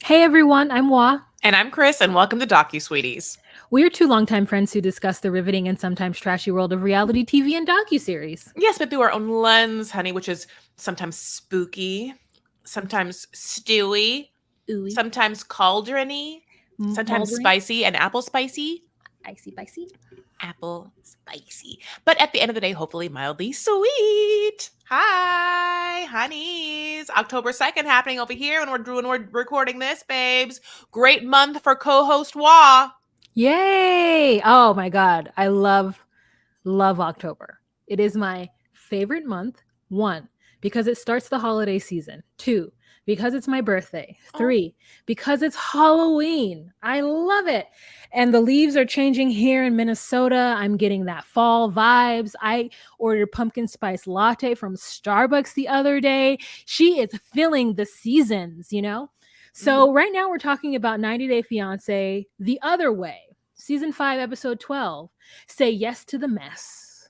Hey everyone, I'm Wa. And I'm Chris, and welcome to DocuSweeties. We are two longtime friends who discuss the riveting and sometimes trashy world of reality TV and docuseries. Yes, but through our own lens, honey, which is sometimes spooky, sometimes stewy, Ooey, sometimes cauldrony, sometimes Maldering, spicy and apple spicy. icy spicy. Apple spicy. But at the end of the day, hopefully mildly sweet. Hi, honeys. October 2nd happening over here when we're recording this, babes. Great month for co-host Wa. Yay! Oh my god, I love October. It is my favorite month. 1, because it starts the holiday season. 2, because it's my birthday. 3, because it's Halloween. I love it. And the leaves are changing here in Minnesota. I'm getting that fall vibes. I ordered pumpkin spice latte from Starbucks the other day. She is filling the seasons. So right now we're talking about 90 Day Fiancé the other way. Season 5, episode 12. Say yes to the mess.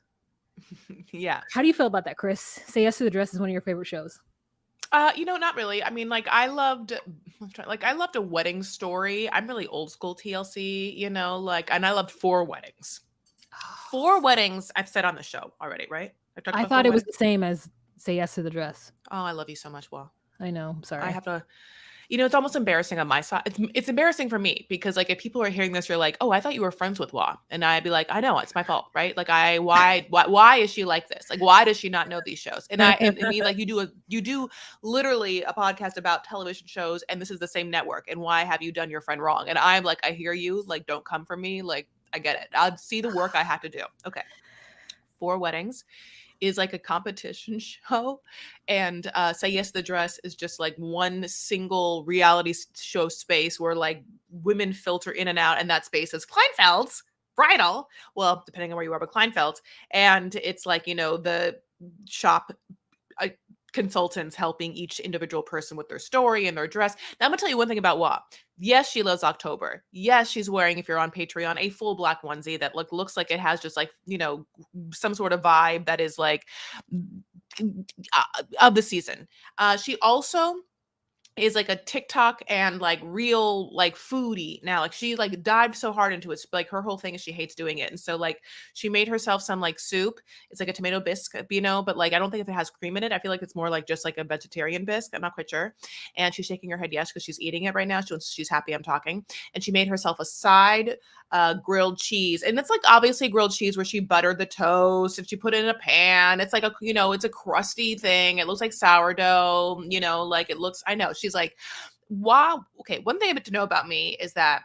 Yeah. How do you feel about that, Chris? Say yes to the dress is one of your favorite shows. Not really. I mean, I loved a wedding story. I'm really old school TLC, and I loved Four Weddings. Four Weddings, I've said on the show already, right? I've talked I about thought Four it was Weddings. the same as Say Yes to the Dress. Oh, I love you so much, Well. I know. I'm sorry. I have to, it's almost embarrassing on my side. It's embarrassing for me because if people are hearing this, you're like, oh, I thought you were friends with Wa, and I'd be like, I know, it's my fault, right? Why is she like this? Like, why does she not know these shows? And me, you do literally a podcast about television shows, and this is the same network. And why have you done your friend wrong? And I'm like, I hear you. Like, don't come for me. Like, I get it. I'll see the work I have to do. Okay. Four Weddings is like a competition show, and Say Yes to the Dress is just like one single reality show space where women filter in and out, and that space is Kleinfeld's bridal. Well, depending on where you are, but Kleinfeld's, and it's the shop consultants helping each individual person with their story and their dress. Now, I'm gonna tell you one thing about Wa. Yes, she loves October. Yes, she's wearing, if you're on Patreon, a full black onesie that looks like it has just some sort of vibe that is of the season. She also is like a TikTok and real foodie now. She dived so hard into it. Her whole thing is she hates doing it. And so she made herself some soup. It's like a tomato bisque, but I don't think if it has cream in it. I feel like it's more just like a vegetarian bisque. I'm not quite sure. And she's shaking her head yes because she's eating it right now. She's happy I'm talking. And she made herself a side grilled cheese. And it's obviously grilled cheese where she buttered the toast and she put it in a pan. It's it's a crusty thing. It looks like sourdough, it looks, I know. She's like, wow. Okay. One thing to know about me is that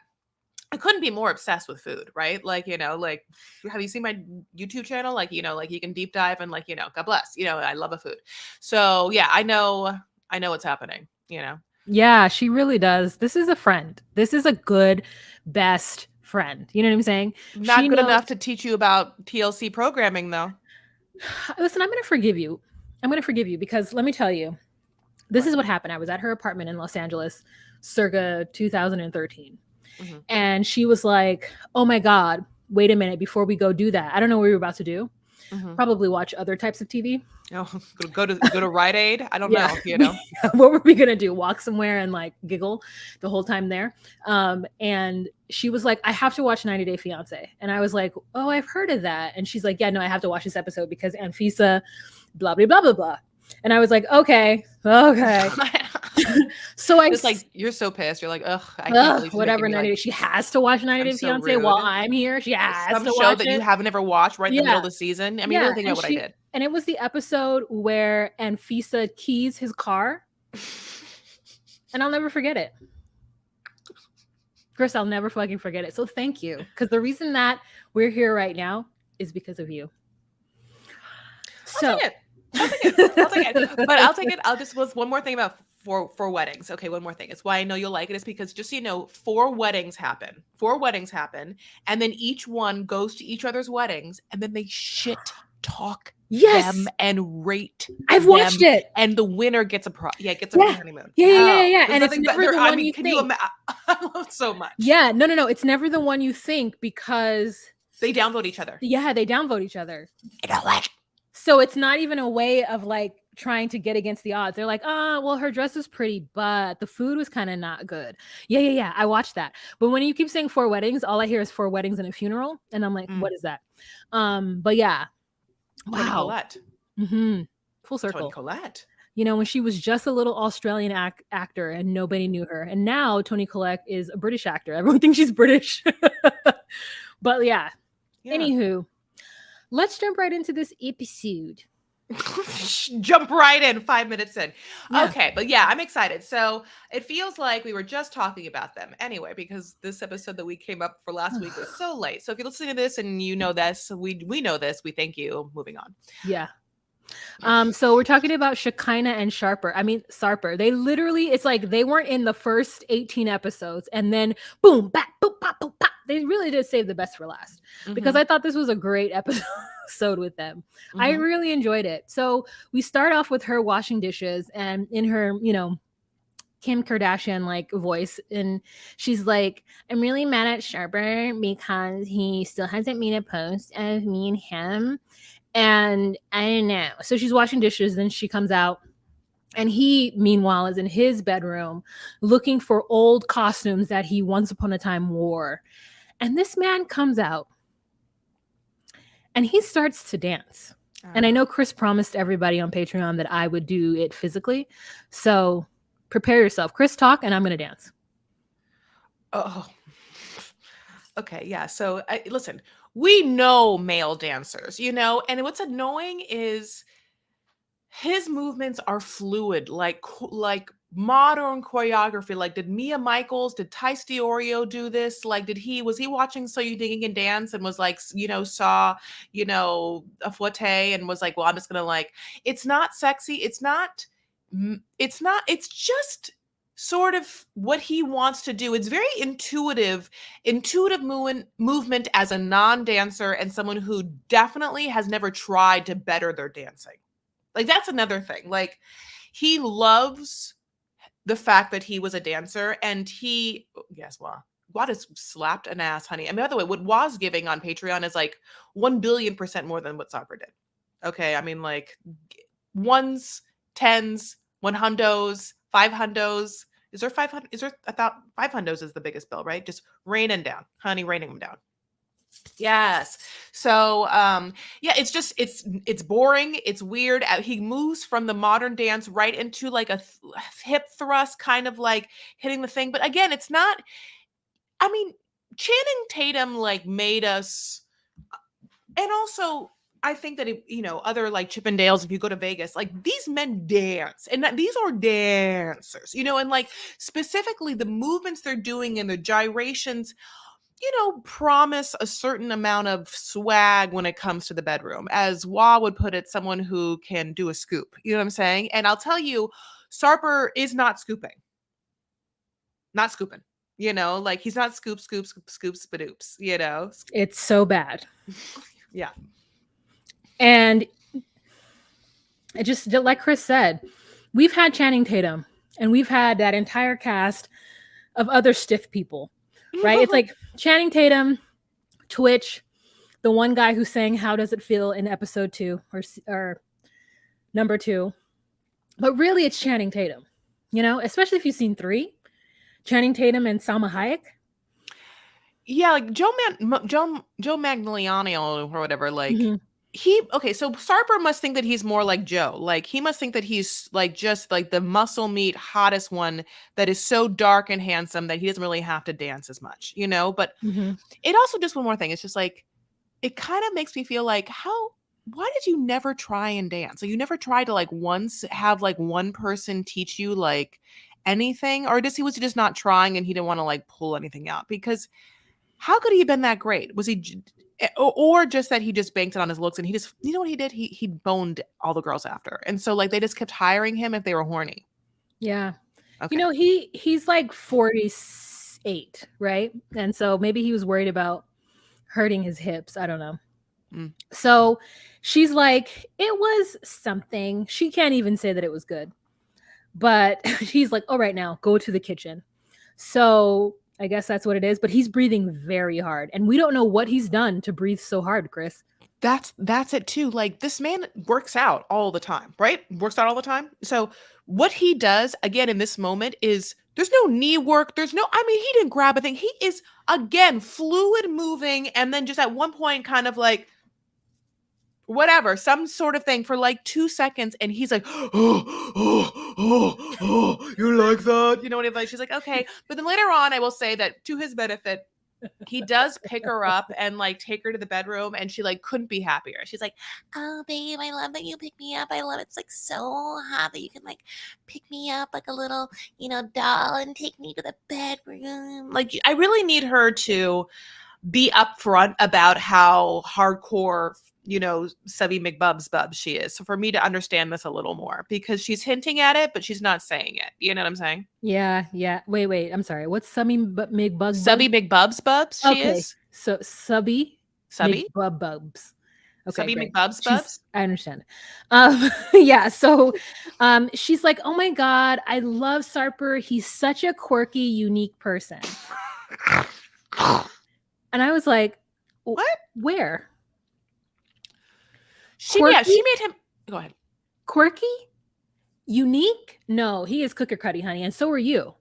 I couldn't be more obsessed with food, right? Have you seen my YouTube channel? You can deep dive and God bless, I love a food. So yeah, I know what's happening. Yeah, she really does. This is a friend. This is a good, best friend. You know what I'm saying? Not good enough to teach you about TLC programming, though. Listen, I'm going to forgive you. I'm going to forgive you because let me tell you, this is what happened. I was at her apartment in Los Angeles, circa 2013. Mm-hmm. And she was like, oh my God, wait a minute before we go do that. I don't know what we were about to do. Mm-hmm. Probably watch other types of TV. Oh, go to Rite Aid. I don't know. What were we gonna do? Walk somewhere and giggle the whole time there? And she was like, I have to watch 90 Day Fiancé. And I was like, oh, I've heard of that. And she's like, yeah, no, I have to watch this episode because Anfisa, blah, blah, blah, blah, blah. And I was like, okay. So it's you're so pissed. You're like, ugh, I can't believe whatever. 90 Day. She has to watch 90 Day Fiancé while I'm here. She has some to show watch that it. You haven't ever watched right in the middle of the season. I mean, really think about what I did. And it was the episode where Anfisa keys his car. And I'll never forget it. Chris, I'll never fucking forget it. So thank you. Because the reason that we're here right now is because of you. I'll take it. But I'll take it. I'll just was one more thing about four weddings. Okay, one more thing. It's why I know you'll like it is because just so you know, 4 weddings happen. 4 weddings happen, and then each one goes to each other's weddings, and then they shit talk them and rate. I've watched it, and the winner gets a gets a honeymoon. Yeah. And it's never the one you think. I love it so much. Yeah, no. It's never the one you think because they downvote each other. Yeah, they downvote each other. I don't like it. So it's not even a way of trying to get against the odds. They're like, well, her dress is pretty, but the food was kind of not good. Yeah. I watched that. But when you keep saying 4 weddings, all I hear is 4 weddings and a funeral. And I'm like, what is that? But yeah. Tony Wow. Collette. Mm-hmm. Full Tony circle. Collette. When she was just a little Australian actor and nobody knew her. And now Toni Collette is a British actor. Everyone thinks she's British. But yeah. Anywho, let's jump right into this episode. Jump right in 5 minutes in. Yeah. Okay, but yeah, I'm excited. So it feels like we were just talking about them anyway, because this episode that we came up for last week was so late. So if you're listening to this and you know this, we know this, we thank you. Moving on. Yeah. So we're talking about Shekinah and Sarper. They literally, it's like they weren't in the first 18 episodes, and then boom, bap, boop, pop, boop, pop. They really did save the best for last, because I thought this was a great episode with them. I really enjoyed it. So we start off with her washing dishes, and in her, Kim Kardashian like voice, and she's like, I'm really mad at Sharper because he still hasn't made a post of me and him. And I don't know. So she's washing dishes, then she comes out, and he, meanwhile, is in his bedroom looking for old costumes that he once upon a time wore. And this man comes out and he starts to dance. And I know Chris promised everybody on Patreon that I would do it physically. So prepare yourself. Chris, talk, and I'm going to dance. Oh, okay. Yeah. So listen, we know male dancers, and what's annoying is his movements are fluid, like modern choreography. Like, did Mia Michaels, did Tice Diorio do this? Like, was he watching So You Think You Can Dance and was like, saw, a forte and was like, well, I'm just going to it's not sexy. It's just sort of what he wants to do. It's very intuitive movement as a non-dancer and someone who definitely has never tried to better their dancing. Like, that's another thing. Like, he loves the fact that he was a dancer, and Wah just slapped an ass, honey. I mean, by the way, what Wah's giving on Patreon is like 1 billion% more than what Sarper did. Okay, I mean, like, ones, tens, 100s, 500s. Is there 500? Is there 500s is the biggest bill, right? Just raining down, honey, raining them down. Yes. So, it's boring. It's weird. He moves from the modern dance right into like a hip thrust, kind of like hitting the thing. But again, it's not, I mean, Channing Tatum made us, and also I think that other like Chippendales, if you go to Vegas, like these men dance, and these are dancers, and like specifically the movements they're doing and the gyrations, promise a certain amount of swag when it comes to the bedroom. As Wah would put it, someone who can do a scoop. You know what I'm saying? And I'll tell you, Sarper is not scooping. Not scooping. Like he's not scoops, but oops, It's so bad. Yeah. And it just, like Chris said, we've had Channing Tatum and we've had that entire cast of other stiff people, right? It's like Channing Tatum, Twitch, the one guy who sang How Does It Feel in episode 2 or number 2. But really it's Channing Tatum, especially if you've seen 3. Channing Tatum and Salma Hayek. Yeah, like Joe Magliano or whatever, like so Sarper must think that he's more like Joe. Like he must think that he's like just like the muscle meat hottest one that is so dark and handsome that he doesn't really have to dance as much, but it also, just one more thing, it's just like it kind of makes me feel like, why did you never try and dance? Like you never tried to like once have like one person teach you like anything, or was he just not trying and he didn't want to like pull anything out? Because how could he have been that great? Was he, or just that he just banked it on his looks and he just, what he did? He boned all the girls after. And so like they just kept hiring him if they were horny. Yeah. Okay. He's like 48, right? And so maybe he was worried about hurting his hips. I don't know. So she's like, it was something. She can't even say that it was good. But she's like, all right, now go to the kitchen. So I guess that's what it is. But he's breathing very hard. And we don't know what he's done to breathe so hard, Chris. that's it too. Like this man works out all the time, right? Works out all the time. So what he does again in this moment is there's no knee work. There's no, I mean, he didn't grab a thing. He is again fluid moving and then just at one point kind of like whatever, some sort of thing for like 2 seconds. And he's like, you like that? You know what I mean? Like, she's like, okay. But then later on, I will say that to his benefit, he does pick her up and like take her to the bedroom and she like couldn't be happier. She's like, oh babe, I love that you pick me up. I love it's like so hot that you can like pick me up like a little, doll and take me to the bedroom. Like I really need her to be upfront about how hardcore, Subby McBubs Bubs she is. So for me to understand this a little more, because she's hinting at it, but she's not saying it. You know what I'm saying? Yeah, yeah. Wait. I'm sorry. What's Subby McBug? Subby McBubs Bubs she Okay, is. so Subby Subby? McBubs. Okay, Subby great. McBubs Bubs? I understand. Yeah. So, she's like, "Oh my god, I love Sarper. He's such a quirky, unique person." And I was like, What? Where? She made him. Go ahead. Quirky? Unique? No, he is cookie cutty, honey, and so are you.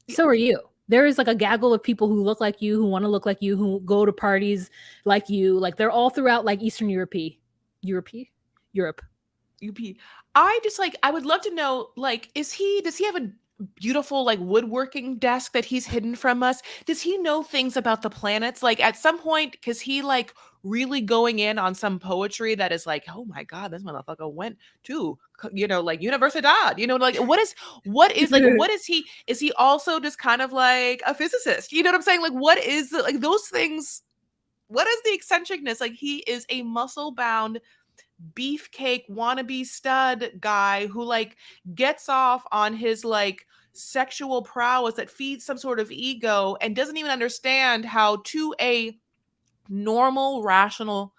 So are you. There is like a gaggle of people who look like you, who want to look like you, who go to parties like you. Like they're all throughout like Eastern Europe. UP. I just like, I would love to know, like, does he have a beautiful like woodworking desk that he's hidden from us? Does he know things about the planets? Like at some point, because he like really going in on some poetry that is like, oh my god, this motherfucker went to like Universidad, like what is like what is he also just kind of like a physicist? You know what I'm saying? Like what is like those things? What is the eccentricness? Like he is a muscle bound beefcake wannabe stud guy who like gets off on his like sexual prowess that feeds some sort of ego and doesn't even understand how to a normal rational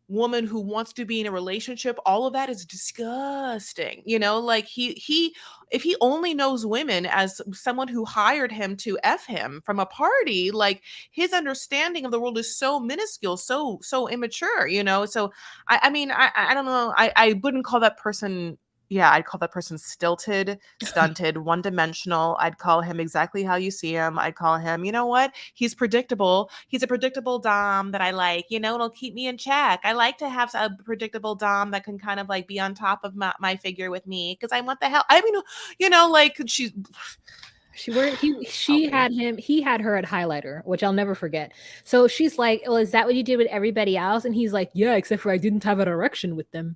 woman who wants to be in a relationship, all of that is disgusting. Like he if he only knows women as someone who hired him to F him from a party, like his understanding of the world is so minuscule, so immature, so I mean I don't know, I wouldn't call that person, yeah, I'd call that person stilted, stunted, one-dimensional. I'd call him exactly how you see him. I'd call him, you know what? He's predictable. He's a predictable dom that I like. It'll keep me in check. I like to have a predictable dom that can kind of like be on top of my figure with me because I want the hell. I mean, like she had him, he had her at highlighter, which I'll never forget. So she's like, well, is that what you did with everybody else? And he's like, yeah, except for I didn't have an erection with them.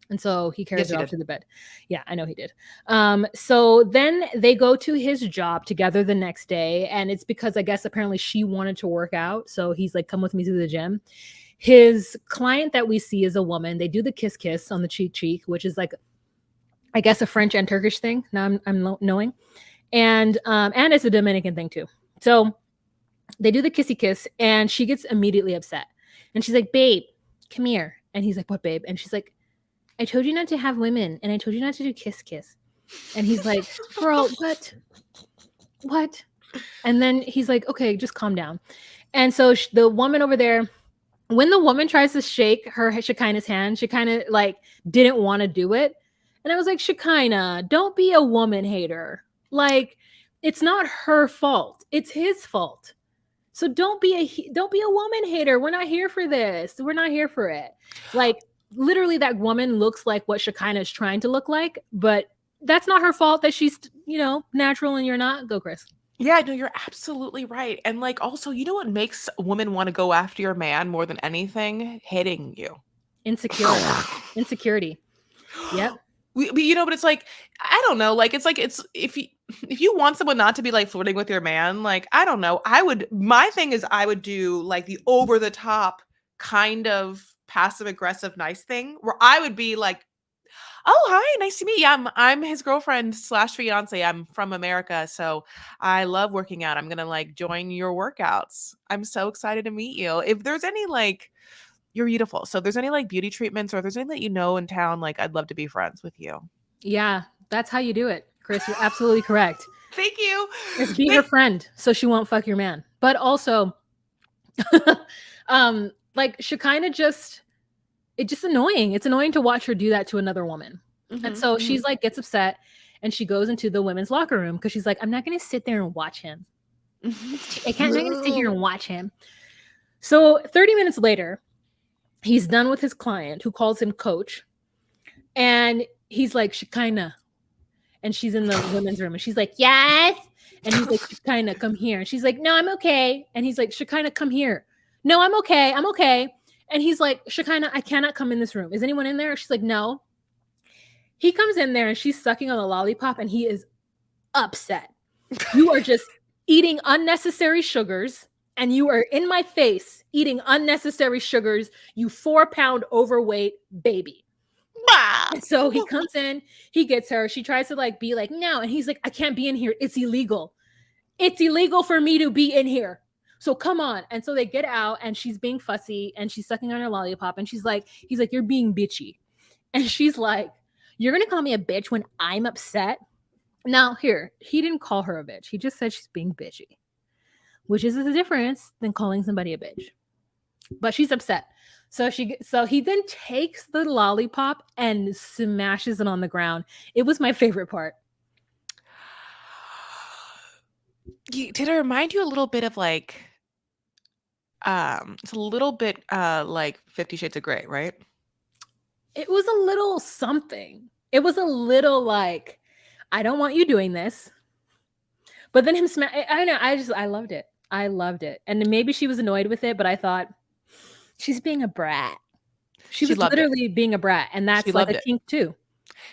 And so he carries her off to the bed. Yeah, I know he did. So then they go to his job together the next day. And it's because I guess apparently she wanted to work out. So he's like, come with me to the gym. His client that we see is a woman. They do the kiss on the cheek, which is like, I guess, a French and Turkish thing. Now I'm knowing. And it's a Dominican thing too. So they do the kissy kiss and she gets immediately upset. And she's like, babe, come here. And he's like, what, babe? And she's like, I told you not to have women, and I told you not to do kiss. And he's like, girl, what? And then he's like, okay, just calm down. And so the woman over there, when the woman tries to shake Shekinah's hand, Shekinah like didn't want to do it. And I was like, Shekinah, don't be a woman hater. Like, it's not her fault. It's his fault. So don't be a woman hater. We're not here for this. We're not here for it. Like, literally that woman looks like what Shekinah is trying to look like, but that's not her fault that she's, natural and you're not. Go, Chris. Yeah, no, you're absolutely right. And like, also, you know what makes a woman want to go after your man more than anything? Hitting you. Insecurity. Yep. But it's like, I don't know. Like, it's like, if you want someone not to be like flirting with your man, like, I don't know. My thing is I would do like the over the top kind of passive aggressive nice thing where I would be like, oh, hi, nice to meet you. I'm his girlfriend / fiance. I'm from America, so I love working out. I'm gonna like join your workouts. I'm so excited to meet you. If there's any like, you're beautiful. So if there's any like beauty treatments or if there's anything that you know in town, like I'd love to be friends with you. Yeah, that's how you do it, Chris. You're absolutely correct. Thank you. Just be her friend so she won't fuck your man. But also, like Shekinah just it's just annoying. It's annoying to watch her do that to another woman. And Mhm, so she's mhm. like, gets upset and she goes into the women's locker room because she's like, I'm not going to sit there and watch him. I can't, I'm not going to sit here and watch him. So 30 minutes later, he's done with his client who calls him coach. And he's like, Shekinah. And she's in the women's room and she's like, yes. And he's like, Shekinah, come here. And she's like, no, I'm okay. And he's like, Shekinah, come here. No, I'm okay. I'm okay. And he's like, Shekinah, I cannot come in this room. Is anyone in there? She's like, no. He comes in there and she's sucking on the lollipop and he is upset. You are just eating unnecessary sugars and you are in my face eating unnecessary sugars, you 4-pound overweight baby. And so he comes in, he gets her. She tries to like be like, no. And he's like, I can't be in here. It's illegal. It's illegal for me to be in here. So come on. And so they get out and she's being fussy and she's sucking on her lollipop. And he's like, you're being bitchy. And she's like, you're going to call me a bitch when I'm upset? Now, here, he didn't call her a bitch. He just said she's being bitchy, which is the difference than calling somebody a bitch. But she's upset. So he then takes the lollipop and smashes it on the ground. It was my favorite part. Did it remind you a little bit of like it's a little bit like 50 Shades of Grey, right? It was a little something. It was a little like, I don't want you doing this. But then him I don't know, I loved it. I loved it. And maybe she was annoyed with it, but I thought she's being a brat. She was loved it. literally being a brat, and that's She like loved a it. kink too.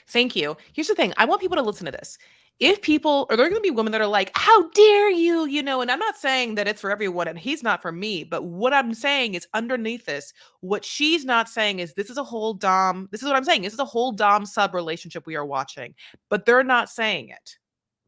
Thank you. Here's the thing. I want people to listen to this. If people, or there are going to be women that are like, how dare you, you know, and I'm not saying that it's for everyone and he's not for me, but what I'm saying is underneath this, what she's not saying is this is a whole Dom, this is what I'm saying. This is a whole Dom sub relationship we are watching, but they're not saying it.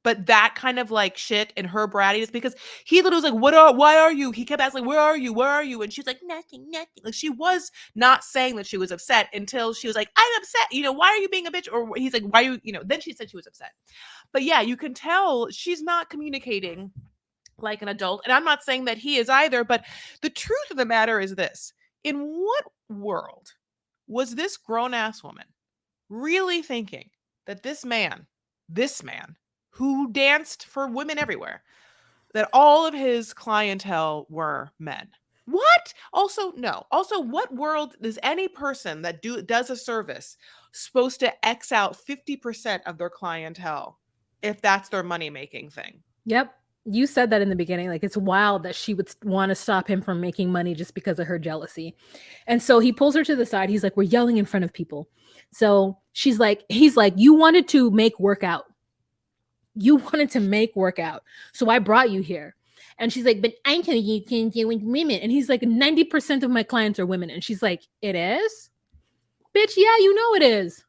But that kind of like shit and her brattiness, because he literally was like, why are you? He kept asking, where are you? Where are you? And she's like, nothing, nothing. Like she was not saying that she was upset until she was like, I'm upset. You know, why are you being a bitch? Or he's like, why are you, you know, then she said she was upset. But yeah, you can tell she's not communicating like an adult. And I'm not saying that he is either, but the truth of the matter is this. In what world was this grown ass woman really thinking that this man, who danced for women everywhere, that all of his clientele were men? What? Also, no. Also, what world is any person that does a service supposed to X out 50% of their clientele if that's their money-making thing? Yep. You said that in the beginning. Like, it's wild that she would want to stop him from making money just because of her jealousy. And so he pulls her to the side. He's like, we're yelling in front of people. So he's like, you wanted to make work out. You wanted to make work out. So I brought you here. And she's like, but I told you can't deal with women. And he's like, 90% of my clients are women. And she's like, it is? Bitch, yeah, you know it is.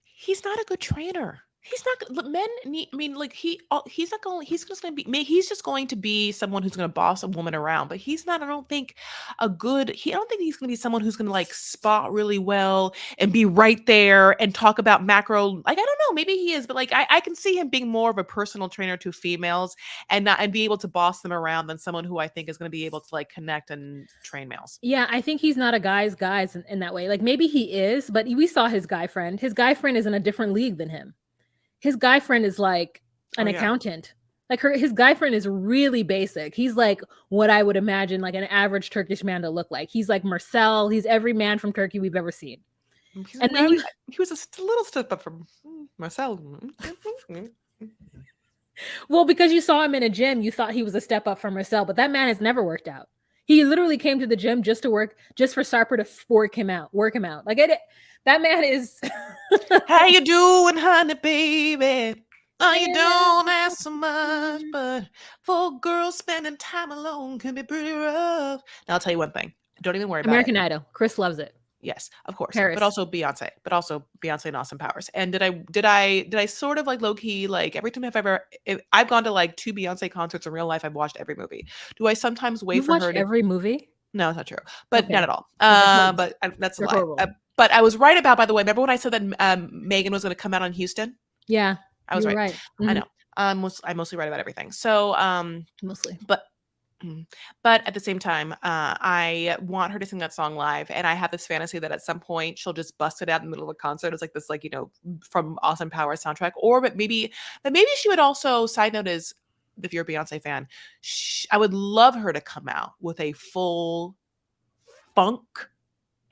He's not a good trainer. He's not men need, I mean, like he's not going, he's just going to be, he's just going to be someone who's going to boss a woman around, but he's not, I don't think I don't think he's going to be someone who's going to like spot really well and be right there and talk about macro. Like, I don't know, maybe he is, but like, I can see him being more of a personal trainer to females and be able to boss them around than someone who I think is going to be able to like connect and train males. Yeah, I think he's not a guy's in that way. Like maybe he is, but we saw his guy friend. His guy friend is in a different league than him. His guy friend is like an accountant. Like his guy friend is really basic. He's like what I would imagine like an average Turkish man to look like. He's like Marcel. He's every man from Turkey we've ever seen. And then he was a little step up from Marcel. Well, because you saw him in a gym, you thought he was a step up from Marcel, but that man has never worked out. He literally came to the gym just for Sarper to work him out. Like that man is. How you doing, honey, baby? Oh, you don't ask so much, but for girls spending time alone can be pretty rough. Now I'll tell you one thing. Don't even worry about American Idol. Chris loves it. Yes, of course. Paris. But also Beyonce. And Austin Powers. And did I sort of like low key, like every time I've gone to like 2 Beyonce concerts in real life, I've watched every movie. Do I sometimes wait for her to every movie? No, it's not true. But not at all. But that's a lie. But I was right about, by the way, remember when I said that Megan was going to come out on Houston? Yeah. I was right. Mm-hmm. I know. I'm mostly right about everything. So mostly. But But at the same time, I want her to sing that song live, and I have this fantasy that at some point she'll just bust it out in the middle of a concert. It's like this, like, from Austin Powers soundtrack, or but maybe she would also. Side note is, if you're a Beyonce fan, I would love her to come out with a full funk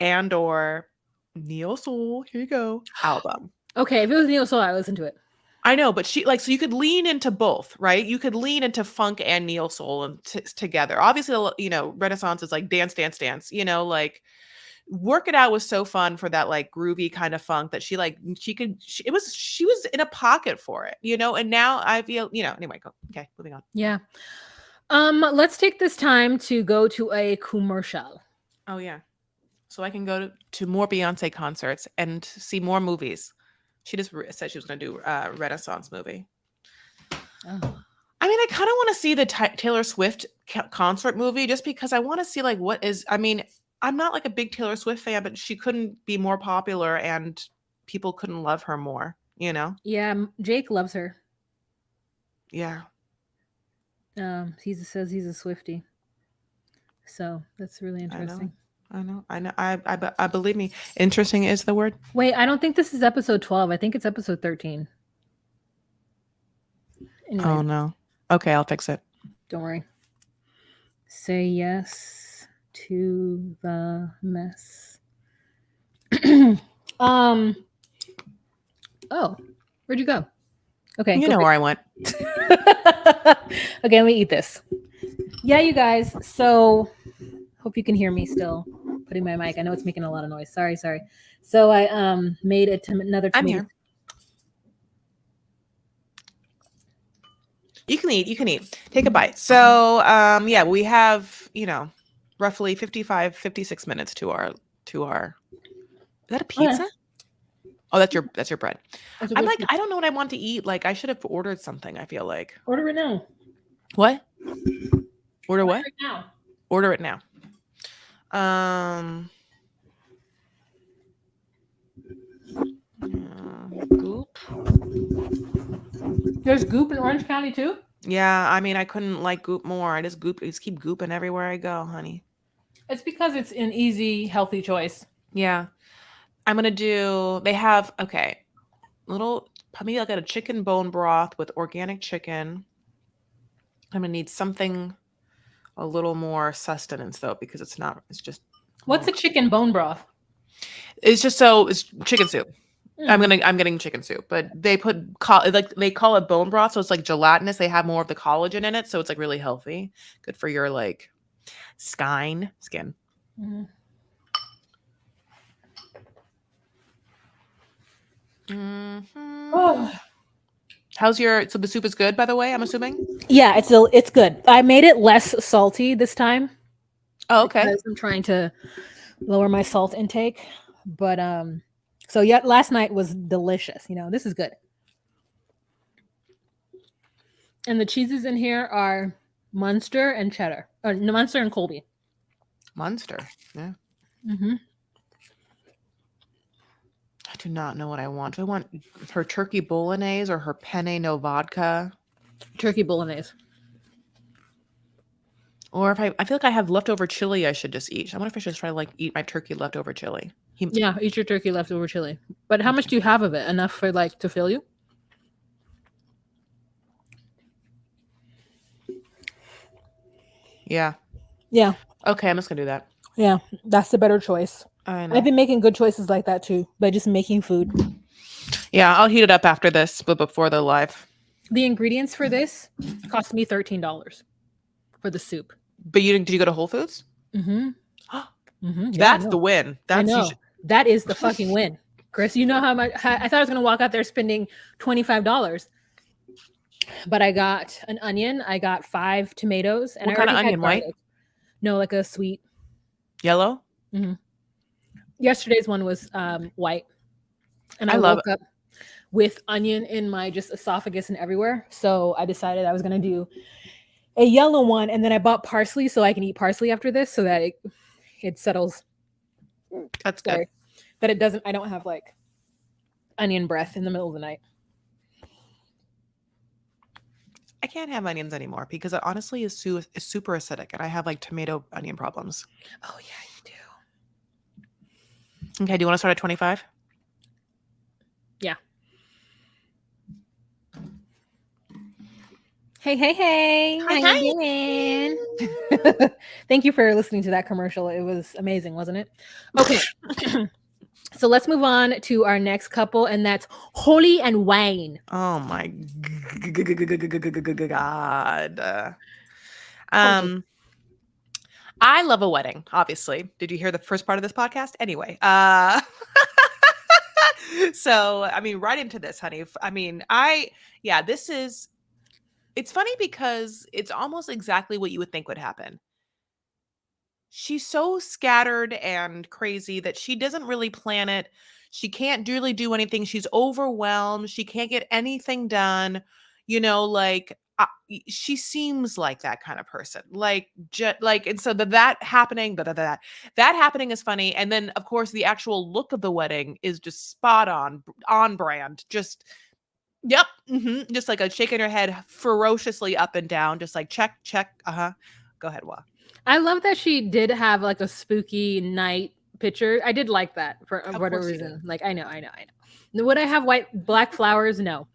and or neo soul. Here you go, album. Okay, if it was neo soul, I listen to it. I know, but so you could lean into both, right? You could lean into funk and neo soul and together. Obviously, Renaissance is like dance, dance, dance. Like Work It Out was so fun for that like groovy kind of funk that she was in a pocket for it, and now I feel, anyway, go. Okay, moving on. Yeah. Let's take this time to go to a commercial. Oh yeah. So I can go to more Beyonce concerts and see more movies. She just said she was going to do a Renaissance movie. Oh. I mean, I kind of want to see the Taylor Swift concert movie just because I want to see like I'm not like a big Taylor Swift fan, but she couldn't be more popular and people couldn't love her more, Yeah, Jake loves her. Yeah. He says he's a Swiftie. So that's really interesting. I know. I believe me. Interesting is the word. Wait, I don't think this is episode 12. I think it's episode 13. Anyway, Oh no. Okay, I'll fix it. Don't worry. Say yes to the mess. Oh, where'd you go? Okay. You know where I went. Okay, let me eat this. Yeah, you guys. So hope you can hear me still. Putting my mic. I know it's making a lot of noise. Sorry. So I made another tomato. I'm here. You can eat. Take a bite. So yeah, we have, roughly 56 minutes to our is that a pizza? Okay. Oh, that's your bread. I'm like, pizza. I don't know what I want to eat. Like I should have ordered something, I feel like. Order it now. What? Order what? Right now. Order it now. Goop. There's Goop in Orange County too? Yeah, I mean, I couldn't like Goop more. I just keep gooping everywhere I go, honey. It's because it's an easy, healthy choice. Yeah. I'm gonna do. They have maybe I'll get a chicken bone broth with organic chicken. I'm gonna need something a little more sustenance though, because it's just. What's a chicken bone broth? It's just it's chicken soup. I'm getting chicken soup, but they they call it bone broth, so it's like gelatinous. They have more of the collagen in it, so it's like really healthy, good for your like skin. Mm-hmm. Mm-hmm. Oh. So the soup is good, by the way, I'm assuming? Yeah, it's good. I made it less salty this time. Oh, okay. Because I'm trying to lower my salt intake. But so yeah, last night was delicious. This is good. And the cheeses in here are Munster and cheddar. Or Munster and Colby. Munster. Yeah. Mm-hmm. I do not know what I want. Do I want her turkey bolognese or her penne no vodka? Turkey bolognese. Or if I feel like I have leftover chili I should just eat. I wonder if I should try to like eat my turkey leftover chili. Yeah, eat your turkey leftover chili. But how much do you have of it? Enough for like to fill you? Yeah. Yeah. Okay, I'm just gonna do that. Yeah, that's the better choice. I know. I've been making good choices like that too, by just making food. Yeah, I'll heat it up after this, but before the live. The ingredients for this cost me $13 for the soup. But did you go to Whole Foods? Mm-hmm. Mm-hmm. Yeah, That's the win. I know. That is the fucking win. Chris, you know how much I thought I was gonna walk out there spending $25. But I got an onion, I got 5 tomatoes, and what kind of onion? White? No, like a sweet Yellow? Mm-hmm. Yesterday's one was white. And I love woke up with onion in my just esophagus and everywhere. So I decided I was going to do a yellow one. And then I bought parsley so I can eat parsley after this so that it settles. That's good. That I don't have like onion breath in the middle of the night. I can't have onions anymore because it honestly is super acidic, and I have like tomato onion problems. Oh yeah, you do. Okay, do you want to start at 25? Yeah. Hey, hey, hey. How Hi, you hi. doing? Thank you for listening to that commercial. It was amazing, wasn't it? Okay. So let's move on to our next couple, and that's Holly and Wayne. Oh my god. Holly. Um, I love a wedding, obviously. Did you hear the first part of this podcast? Anyway, so I mean, right into this, honey. I mean, yeah, this is it's funny because it's almost exactly what you would think would happen. She's so scattered and crazy that she doesn't really plan it. She can't really do anything. She's overwhelmed. She can't get anything done. Like she seems like that kind of person. Like, and so that happening, that happening is funny. And then, of course, the actual look of the wedding is just spot on brand. Just yep, just like a shaking her head ferociously up and down, just like check, check. Go ahead, Wa. I love that she did have like a spooky night picture. I did like that for Of whatever course you reason. did. Like, I know. Would I have black flowers? No.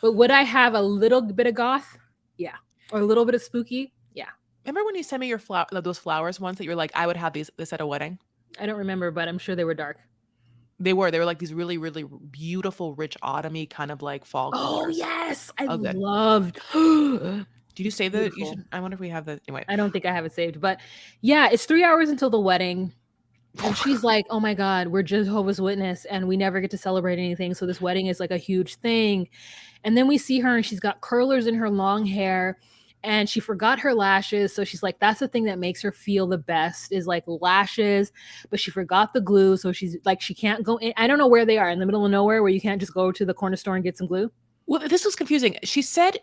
But would I have a little bit of goth? Yeah. Or a little bit of spooky? Yeah. Remember when you sent me your those flowers once that you were like, I would have this at a wedding? I don't remember, but I'm sure they were dark. They were like these really, really beautiful, rich autumny kind of like fall Oh, colors. yes. I Oh, good. loved. Did you save the? You Beautiful. should. I wonder if we have the. Anyway, I don't think I have it saved, but yeah, it's 3 hours until the wedding. And she's like, oh my God, we're Jehovah's Witness and we never get to celebrate anything. So this wedding is like a huge thing. And then we see her and she's got curlers in her long hair and she forgot her lashes. So she's like, that's the thing that makes her feel the best is like lashes, but she forgot the glue. So she's like, she can't go in. I don't know where they are, in the middle of nowhere where you can't just go to the corner store and get some glue. well, this was confusing. She said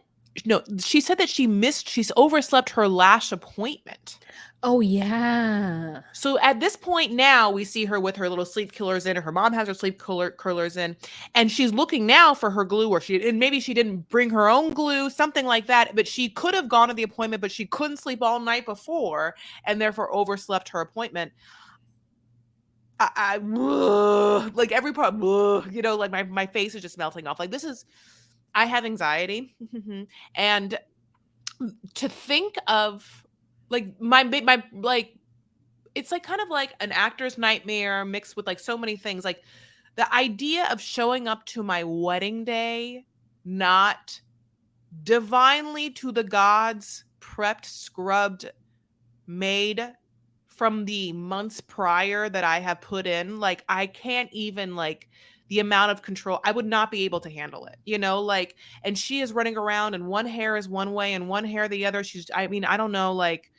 no. She said that she's overslept her lash appointment. Oh, yeah. So at this point now, we see her with her little sleep killers in. Her mom has her sleep curlers in, and she's looking now for her glue, and maybe she didn't bring her own glue, something like that. But she could have gone to the appointment, but she couldn't sleep all night before, and therefore overslept her appointment. I like every part, like my face is just melting off. Like I have anxiety, and to think of like my like it's like kind of like an actor's nightmare mixed with like so many things. Like the idea of showing up to my wedding day, not divinely to the gods, prepped, scrubbed, made from the months prior that I have put in. Like I can't even like the amount of control. I would not be able to handle it, like, and she is running around and one hair is one way and one hair the other. I mean, I don't know, like,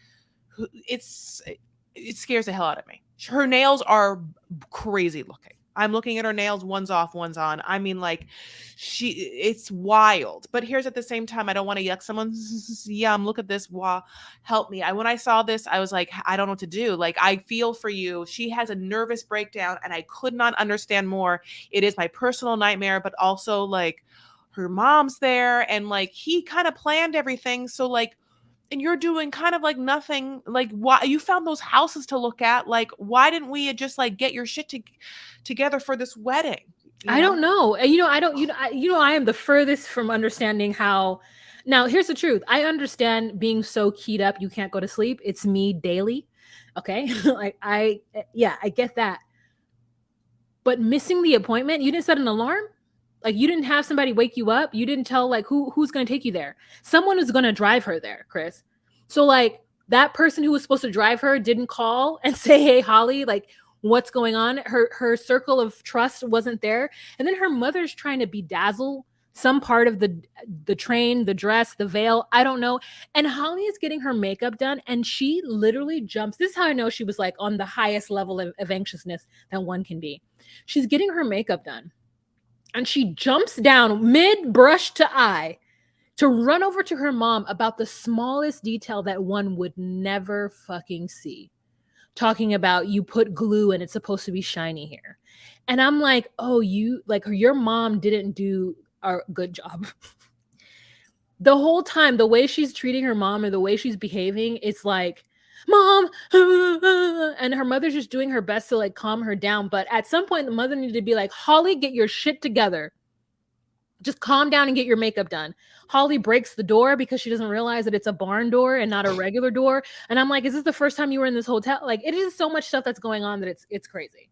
it scares the hell out of me. Her nails are crazy looking. I'm looking at her nails, one's off, one's on. I mean, like, it's wild. But here's at the same time, I don't want to yuck someone's yum. Look at this. Wow, help me. When I saw this, I was like, I don't know what to do. Like, I feel for you. She has a nervous breakdown, and I could not understand more. It is my personal nightmare, but also like her mom's there, and like he kind of planned everything. So like, and you're doing kind of like nothing. Like, why you found those houses to look at? Like, why didn't we just like get your shit together for this wedding? I don't know. I don't. I am the furthest from understanding how. Now, here's the truth. I understand being so keyed up you can't go to sleep. It's me daily. Okay, like yeah, I get that. But missing the appointment, you didn't set an alarm. Like you didn't have somebody wake you up. You didn't tell like who's going to take you there. Someone is going to drive her there, Chris. So like that person who was supposed to drive her didn't call and say, "Hey, Holly, like what's going on?" Her circle of trust wasn't there. And then her mother's trying to bedazzle some part of the train, the dress, the veil, I don't know. And Holly is getting her makeup done and she literally jumps. This is how I know she was like on the highest level of anxiousness that one can be. She's getting her makeup done and she jumps down mid brush to eye to run over to her mom about the smallest detail that one would never fucking see. Talking about you put glue and it's supposed to be shiny here. And I'm like, oh, you like your mom didn't do a good job. The whole time, the way she's treating her mom and the way she's behaving, it's like, mom, and her mother's just doing her best to like calm her down. But at some point, the mother needed to be like, Holly, get your shit together. Just calm down and get your makeup done. Holly breaks the door because she doesn't realize that it's a barn door and not a regular door. And I'm like, is this the first time you were in this hotel? Like, it is so much stuff that's going on that it's crazy.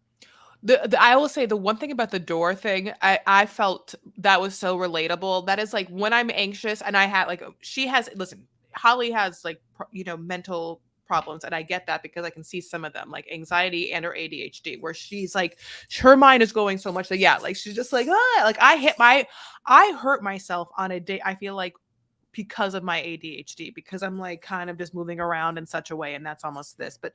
I will say the one thing about the door thing, I felt that was so relatable. That is like when I'm anxious and I had like listen, Holly has like mental problems, and I get that because I can see some of them, like anxiety and her ADHD, where she's like her mind is going so much that like she's just like like I hurt myself on a day, I feel like, because of my ADHD, because I'm like kind of just moving around in such a way, and that's almost this. But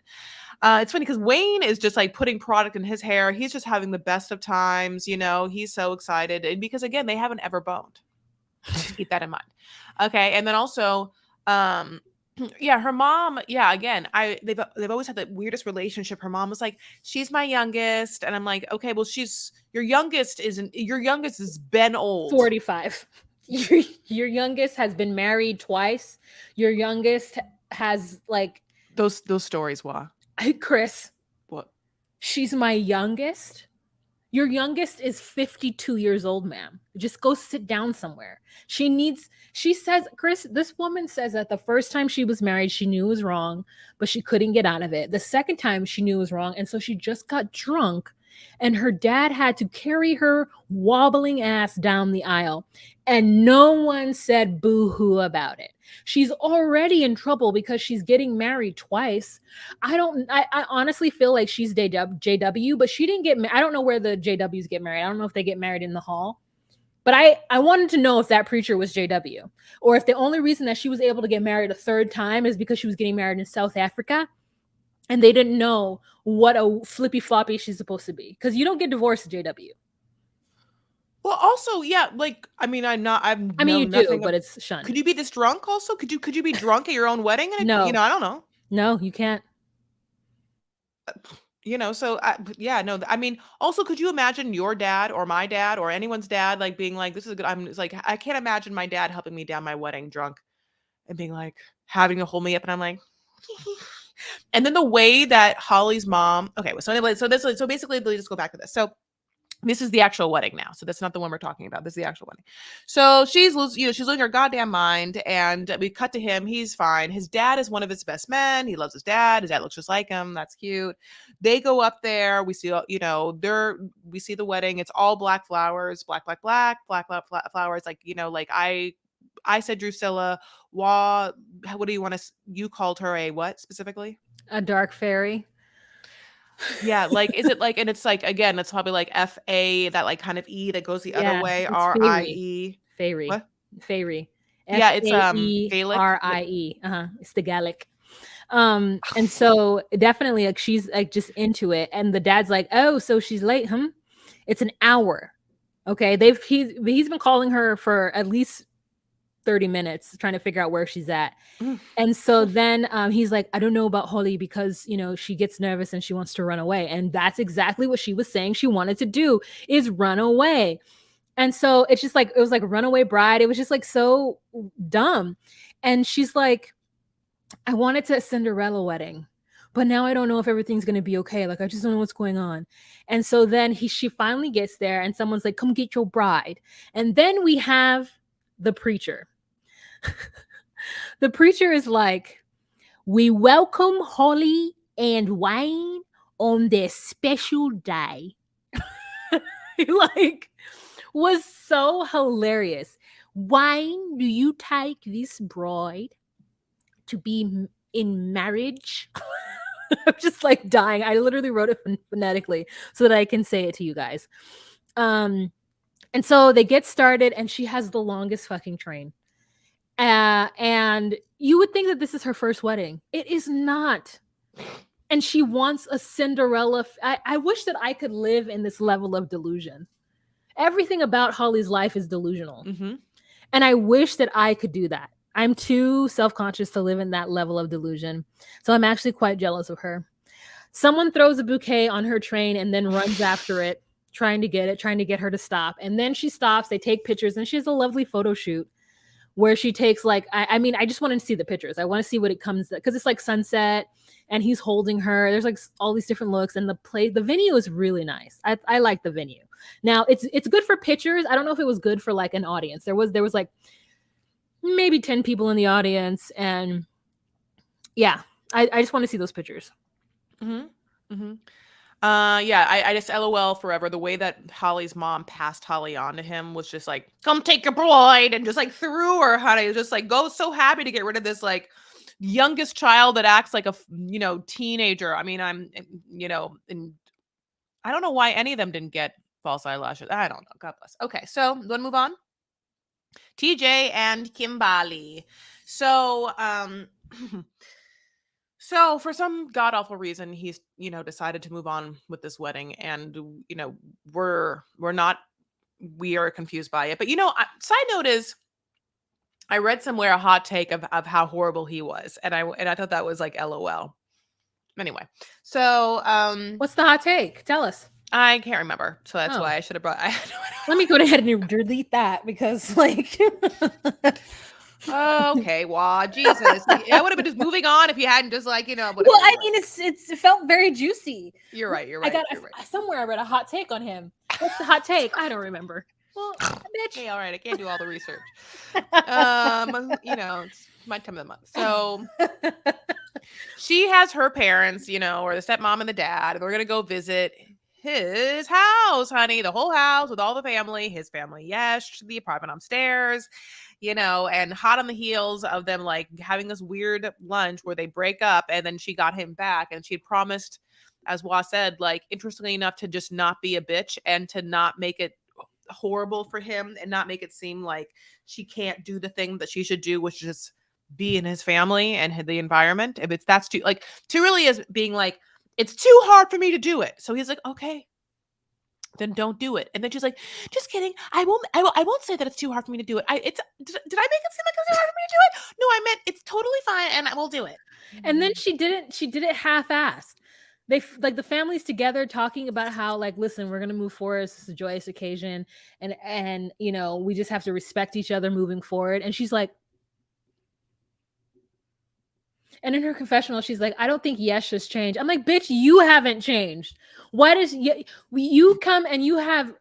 it's funny because Wayne is just like putting product in his hair. He's just having the best of times, he's so excited. And because again, they haven't ever boned. Just keep that in mind. Okay. And then also, yeah, her mom, again, they've always had the weirdest relationship. Her mom was like, she's my youngest. And I'm like, okay, well, your youngest has been old. 45. Your youngest has been married twice. Your youngest has like those stories. Why? Chris, what? She's my youngest. Your youngest is 52 years old, ma'am. Just go sit down somewhere. She says, Chris, this woman says that the first time she was married, she knew it was wrong, but she couldn't get out of it. The second time she knew it was wrong. And so she just got drunk, and her dad had to carry her wobbling ass down the aisle. And no one said boo-hoo about it. She's already in trouble because she's getting married twice. I honestly feel like she's JW, but she didn't get I don't know where the JWs get married. I don't know if they get married in the hall. But I wanted to know if that preacher was JW, or if the only reason that she was able to get married a third time is because she was getting married in South Africa and they didn't know what a flippy floppy she's supposed to be. Because you don't get divorced at JW. Well, also, yeah, like, I mean, you do, but it's shunned. Could you be this drunk also? Could you be drunk at your own wedding? And no. I don't know. No, you can't. So, no, I mean, also, could you imagine your dad or my dad or anyone's dad, like, being like, this is good. It's like, I can't imagine my dad helping me down my wedding drunk and being like, having to hold me up. And I'm like, and then the way that Holly's mom, okay, so anyway, so basically, let's just go back to this. So, this is the actual wedding now. So that's not the one we're talking about. This is the actual wedding. So she's losing her goddamn mind. And we cut to him. He's fine. His dad is one of his best men. He loves his dad. His dad looks just like him. That's cute. They go up there. We see, we see the wedding. It's all black flowers, black flowers. Like, like I said, Drusilla, what do you want to, you called her a what specifically? A dark fairy. Yeah, like, is it like, and it's like, again, it's probably like FA, that like kind of E that goes the other way, RIE. Fairy. What? Fairy. Yeah, it's Gaelic. RIE. It's the Gaelic. And so definitely like she's like just into it. And the dad's like, oh, so she's late, huh? It's an hour. Okay. He's been calling her for at least 30 minutes trying to figure out where she's at. And so then he's like, I don't know about Holly because, she gets nervous and she wants to run away. And that's exactly what she was saying she wanted to do, is run away. And so it's just like, it was like Runaway Bride. It was just like so dumb. And she's like, I wanted to Cinderella wedding, but now I don't know if everything's going to be okay. Like, I just don't know what's going on. And so then she finally gets there and someone's like, come get your bride. And then we have the preacher. The preacher is like, we welcome Holly and Wayne on their special day. Like, was so hilarious. Wayne, do you take this bride to be in marriage? I'm just like dying. I literally wrote it phonetically so that I can say it to you guys. And so they get started and she has the longest fucking train. And you would think that this is her first wedding. It is not. And she wants a Cinderella. I wish that I could live in this level of delusion. Everything about Holly's life is delusional. Mm-hmm. And I wish that I could do that. I'm too self-conscious to live in that level of delusion. So I'm actually quite jealous of her. Someone throws a bouquet on her train and then runs after it, trying to get her to stop. And then she stops. They take pictures and she has a lovely photo shoot where she takes like I mean I just want to see the pictures. I want to see what it comes because it's like sunset and he's holding her. There's like all these different looks and the venue is really nice. I like the venue. Now it's good for pictures. I don't know if it was good for like an audience. There was like maybe 10 people in the audience and yeah, I just want to see those pictures. Mm-hmm. Mm-hmm. Yeah, I just LOL forever. The way that Holly's mom passed Holly on to him was just like, come take your bride, and just like threw her, honey. Just like go so happy to get rid of this like youngest child that acts like a teenager. I mean, and I don't know why any of them didn't get false eyelashes. I don't know. God bless. Okay, so you want to move on? TJ and Kimberly. So, So for some god awful reason, he's decided to move on with this wedding, and we're not we are confused by it. But side note is, I read somewhere a hot take of how horrible he was, and I thought that was like LOL. Anyway, so What's the hot take? Tell us. I can't remember, so that's Oh. why I should have brought. Let me go ahead and delete that because like. Okay, wow, Jesus, I would have been just moving on if you hadn't just like Well, I mean, it felt very juicy. You're right. I got somewhere I read a hot take on him. What's the hot take? I don't remember. Well, bitch. Hey, all right, I can't do all the research. It's my time of the month. So she has her parents, or the stepmom and the dad, and they're gonna go visit his house, honey. The whole house with all the family, his family, yes, the apartment upstairs, and hot on the heels of them like having this weird lunch where they break up, and then she got him back, and she had promised, as Wa said, like interestingly enough, to just not be a bitch and to not make it horrible for him and not make it seem like she can't do the thing that she should do, which is be in his family and the environment. If that's too like to really is being like, it's too hard for me to do it. So he's like, okay, then don't do it. And then she's like, just kidding. I won't say that it's too hard for me to do it. Did I make it seem like it's too hard for me to do it? No, I meant it's totally fine and I will do it. And then she did it half-assed. They like the family's together talking about how like, listen, we're gonna move forward. It's a joyous occasion, and we just have to respect each other moving forward. And she's like, and in her confessional, she's like, I don't think Yesh has changed. I'm like, bitch, you haven't changed. Why does you come and you have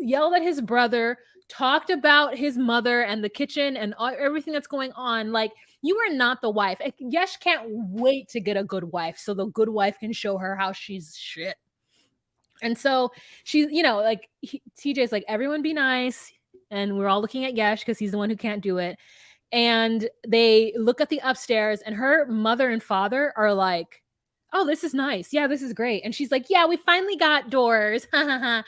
yelled at his brother, talked about his mother and the kitchen and everything that's going on? Like, you are not the wife. Yesh can't wait to get a good wife so the good wife can show her how she's shit. And so she's, TJ's like, everyone be nice. And we're all looking at Yesh because he's the one who can't do it. And they look at the upstairs and her mother and father are like, oh, this is nice. Yeah, this is great. And she's like, yeah, we finally got doors. And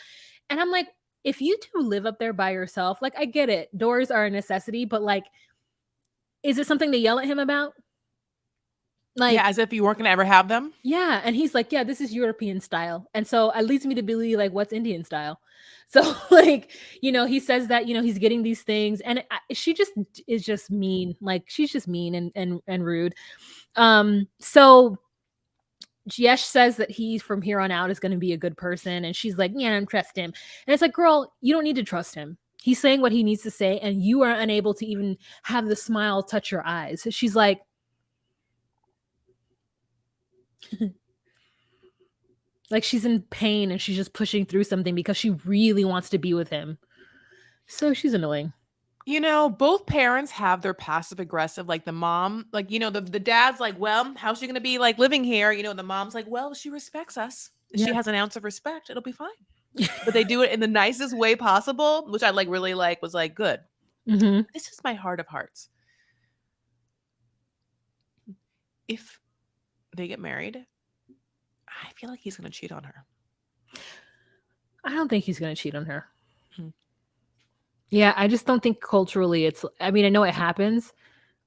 I'm like, if you two live up there by yourself, like, I get it. Doors are a necessity, but like, is it something to yell at him about? Like, yeah, as if you weren't going to ever have them. Yeah. And he's like, yeah, this is European style. And so it leads me to believe like, what's Indian style? So like, he says that, he's getting these things and she just is just mean. Like she's just mean and rude. So Yesh says that he from here on out is going to be a good person. And she's like, yeah, I don't trust him. And it's like, girl, you don't need to trust him. He's saying what he needs to say. And you are unable to even have the smile touch your eyes. She's like, like she's in pain and she's just pushing through something because she really wants to be with him. So she's annoying. Both parents have their passive aggressive, like the mom, like, the dad's like, well, how's she going to be like living here? The mom's like, well, she respects us. Yeah. She has an ounce of respect. It'll be fine. But they do it in the nicest way possible, which I like really like was like, good. Mm-hmm. This is my heart of hearts. If they get married, I feel like he's going to cheat on her. I don't think he's going to cheat on her. Mm-hmm. Yeah, I just don't think culturally I mean, I know it happens,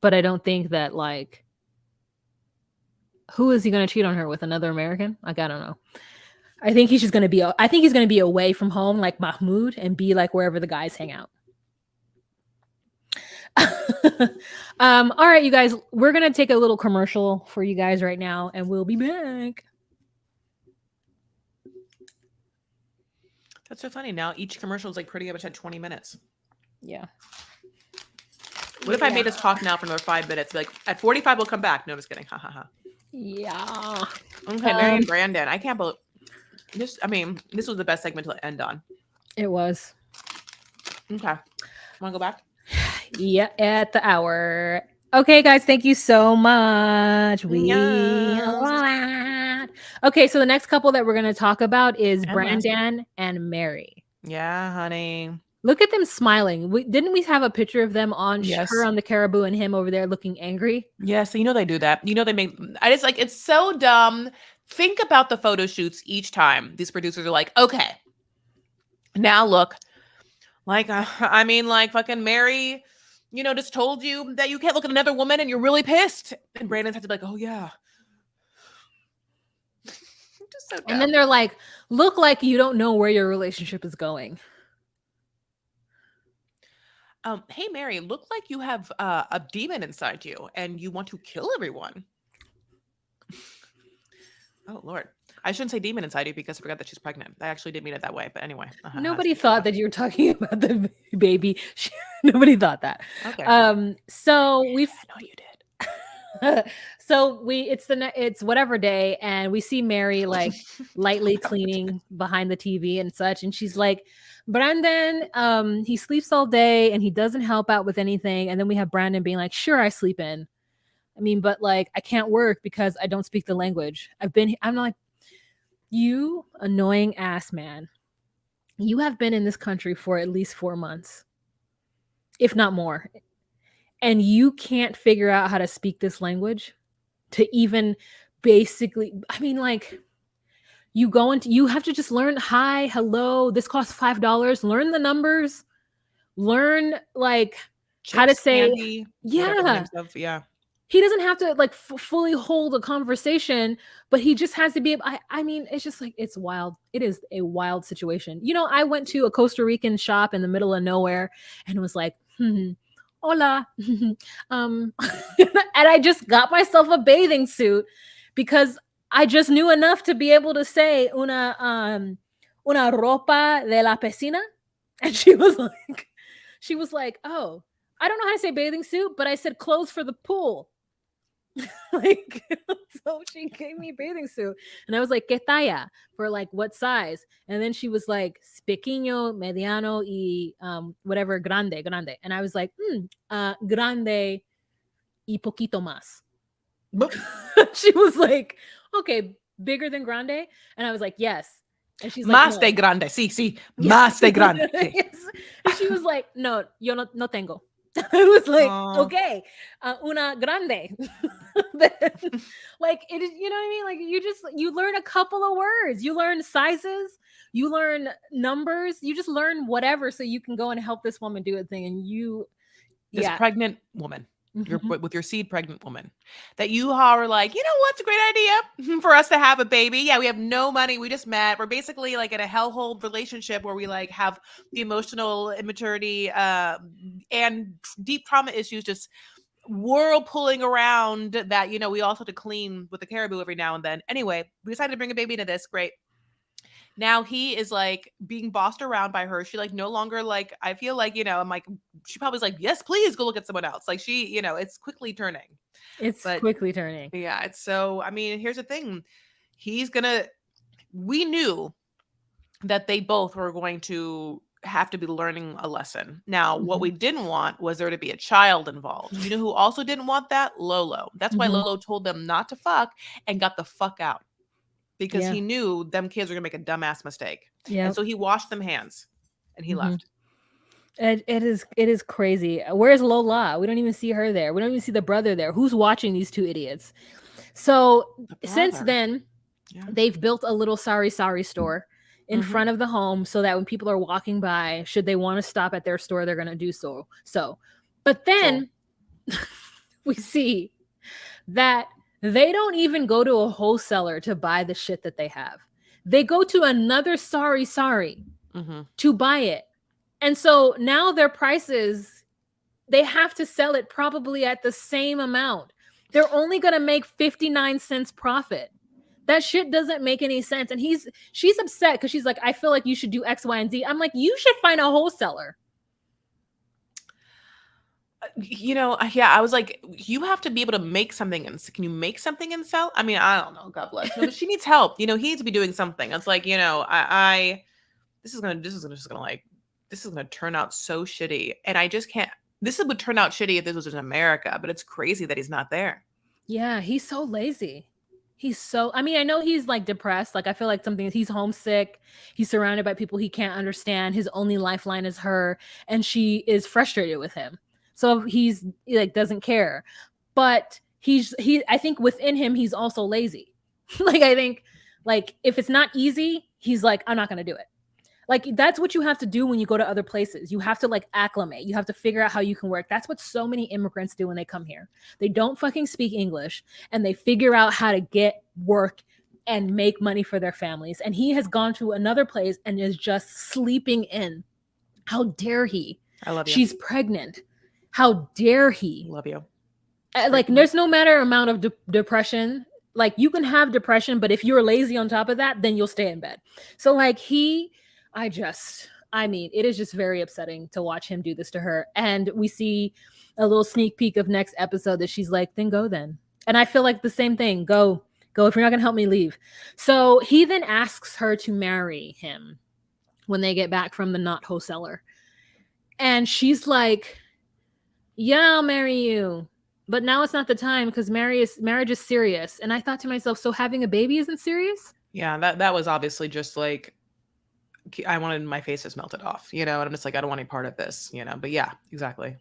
but I don't think that like, who is he going to cheat on her with? Another American? Like, I don't know. I think he's just going to be away from home like Mahmoud and be like wherever the guys hang out. All right, you guys, we're going to take a little commercial for you guys right now and we'll be back. That's so funny. Now each commercial is like pretty much at 20 minutes. Yeah. What if I made us talk now for another 5 minutes? Like at 45, we'll come back. No, I'm just kidding. Ha ha ha. Yeah. Okay, Mary and Brandon. I can't believe this. I mean, this was the best segment to end on. It was. Okay. Want to go back? Yeah, at the hour. Okay, guys, thank you so much. Okay, so the next couple that we're going to talk about is Brandon and Mary. Yeah, honey. Look at them smiling. Didn't we have a picture of them on her on the caribou and him over there looking angry? Yeah, so they do that. They make. I just like it's so dumb. Think about the photo shoots each time. These producers are like, okay, now look, like fucking Mary, just told you that you can't look at another woman and you're really pissed. And Brandon's had to be like, oh yeah. Just so dumb. And then they're like, look like you don't know where your relationship is going. Hey Mary, look like you have a demon inside you and you want to kill everyone. Oh Lord. I shouldn't say demon inside you because I forgot that she's pregnant. I actually didn't mean it that way, but anyway. Nobody thought that you were talking about the baby. Nobody thought that. Okay. So I know you did. So it's whatever day, and we see Mary like lightly cleaning behind the TV and such, and she's like, Brandon, he sleeps all day and he doesn't help out with anything. And then we have Brandon being like, sure, I sleep in. I mean, but like I can't work because I don't speak the language. I'm like, you annoying ass man. You have been in this country for at least 4 months, if not more. And you can't figure out how to speak this language to even basically, I mean, like you have to just learn hi, hello, this costs $5, learn the numbers, learn like Chips, how to say, candy, yeah. He doesn't have to like fully hold a conversation, but he just has to be, I mean, it's just like, it's wild. It is a wild situation. I went to a Costa Rican shop in the middle of nowhere and it was like, hola. And I just got myself a bathing suit because I just knew enough to be able to say una ropa de la piscina. And she was like, oh, I don't know how to say bathing suit, but I said clothes for the pool. Like, so she gave me a bathing suit and I was like, ¿Qué talla? For like what size? And then she was like, pequeño, mediano y whatever, grande. And I was like, grande y poquito más. She was like, okay, bigger than grande? And I was like, yes. And she's like, más de grande, sí, más de grande. Yes. And she was like, no, yo no tengo. I was like, okay, una grande. Like it is, you know what I mean? Like you learn a couple of words, you learn sizes, you learn numbers, you just learn whatever so you can go and help this woman do a thing. And this pregnant woman, with your seed pregnant woman, that you are like, you know what's a great idea for us to have a baby? Yeah, we have no money. We just met. We're basically like in a hellhole relationship where we like have the emotional immaturity and deep trauma issues just whirlpooling around that, we also have to clean with the caribou every now and then. Anyway, we decided to bring a baby into this. Great. Now he is like being bossed around by her. She like no longer like, I feel like, I'm like, she probably was like, yes, please go look at someone else. Like she, it's quickly turning. Quickly turning. Yeah. It's so, I mean, here's the thing. We knew that they both were going to have to be learning a lesson. Now, what we didn't want was there to be a child involved. You know who also didn't want that? Lolo. That's why Lolo told them not to fuck and got the fuck out. Because he knew them kids were going to make a dumbass mistake. Yeah. And so he washed them hands and he left. It is crazy. Where's Lola? We don't even see her there. We don't even see the brother there. Who's watching these two idiots? So since then, they've built a little sorry store in front of the home so that when people are walking by, should they want to stop at their store, they're going to do so. But then we see that they don't even go to a wholesaler to buy the shit that they have. They go to another sorry to buy it. And so now their prices, they have to sell it probably at the same amount. They're only going to make 59 cents profit. That shit doesn't make any sense. And she's upset because she's like, I feel like you should do X, Y, and Z. I'm like, you should find a wholesaler. Yeah, I was like, you have to be able to make something and can you make something and sell? I mean, I don't know, God bless. No, but she needs help. He needs to be doing something. It's like, I this is gonna turn out so shitty. And I just can't would turn out shitty if this was in America, but it's crazy that he's not there. Yeah, he's so lazy. I mean, I know he's like depressed. Like, I feel like he's homesick. He's surrounded by people he can't understand. His only lifeline is her, and she is frustrated with him. So he's like, doesn't care. But I think within him, he's also lazy. Like, I think, like, if it's not easy, he's like, I'm not going to do it. Like, that's what you have to do when you go to other places. You have to like acclimate. You have to figure out how you can work. That's what so many immigrants do when they come here. They don't fucking speak English and they figure out how to get work and make money for their families. And he has gone to another place and is just sleeping in. How dare he? I love you. She's pregnant. How dare he? Love you. Like, there's no matter amount of depression. Like, you can have depression, but if you're lazy on top of that, then you'll stay in bed. So like I mean, it is just very upsetting to watch him do this to her. And we see a little sneak peek of next episode that she's like, then go then. And I feel like the same thing. Go. If you're not going to help me, leave. So he then asks her to marry him when they get back from the not wholesaler. And she's like, yeah, I'll marry you. But now it's not the time because marriage is serious. And I thought to myself, so having a baby isn't serious? Yeah, that was obviously just like, I wanted my face just melted off, and I'm just like, I don't want any part of this, but yeah, exactly.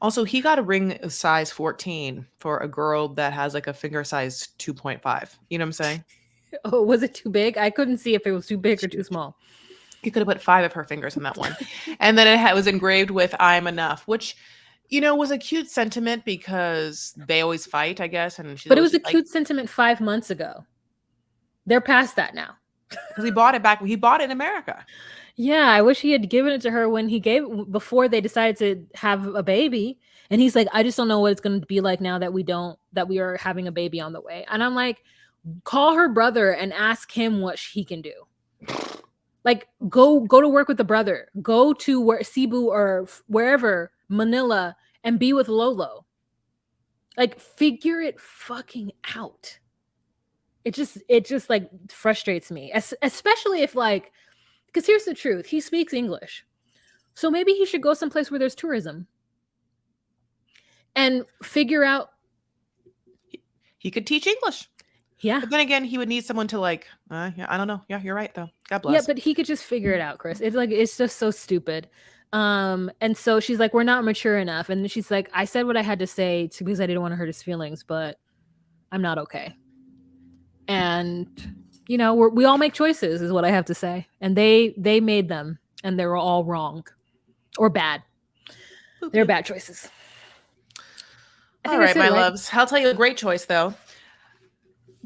Also, he got a ring size 14 for a girl that has like a finger size 2.5. You know what I'm saying? Oh, was it too big? I couldn't see if it was too big or too small. You could have put 5 of her fingers on that one. And then it was engraved with I'm enough, which, was a cute sentiment because they always fight, I guess. But it was a cute sentiment 5 months ago. They're past that now. Because he bought it back. He bought it in America. Yeah, I wish he had given it to her before they decided to have a baby. And he's like, I just don't know what it's going to be like now that we are having a baby on the way. And I'm like, call her brother and ask him what he can do. Like, go to work with the brother. Go to Cebu or wherever, Manila, and be with Lolo. Like, figure it fucking out. It just like frustrates me, especially if like, because here's the truth, he speaks English, so maybe he should go someplace where there's tourism and figure out. He could teach English. Yeah, but then again, he would need someone to like. Yeah, I don't know. Yeah, you're right though. God bless. Yeah, but he could just figure it out, Chris. It's just so stupid. And so she's like, we're not mature enough, and she's like, I said what I had to say because I didn't want to hurt his feelings, but I'm not okay. And we all make choices, is what I have to say. And they made them, and they were all wrong or bad. They're bad choices. All right, my loves. I'll tell you a great choice, though.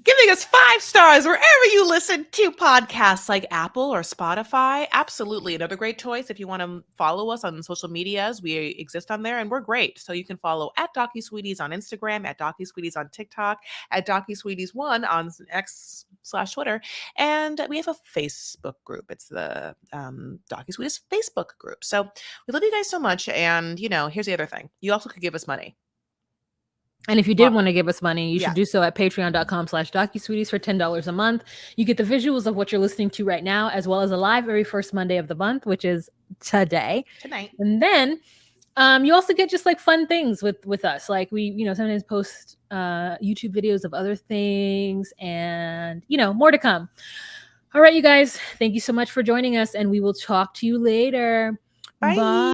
Giving us 5 stars wherever you listen to podcasts like Apple or Spotify. Absolutely. Another great choice. If you want to follow us on social medias, we exist on there and we're great. So you can follow at DocuSweeties on Instagram, at DocuSweeties on TikTok, at DocuSweeties1 on X/Twitter. And we have a Facebook group. It's the DocuSweeties Facebook group. So we love you guys so much. And, here's the other thing. You also could give us money. And if you did want to give us money, you should do so at patreon.com/DocuSweeties for $10 a month. You get the visuals of what you're listening to right now, as well as a live every first Monday of the month, which is tonight. And then you also get just like fun things with us. Like we, sometimes post YouTube videos of other things and, more to come. All right, you guys, thank you so much for joining us, and we will talk to you later. Bye.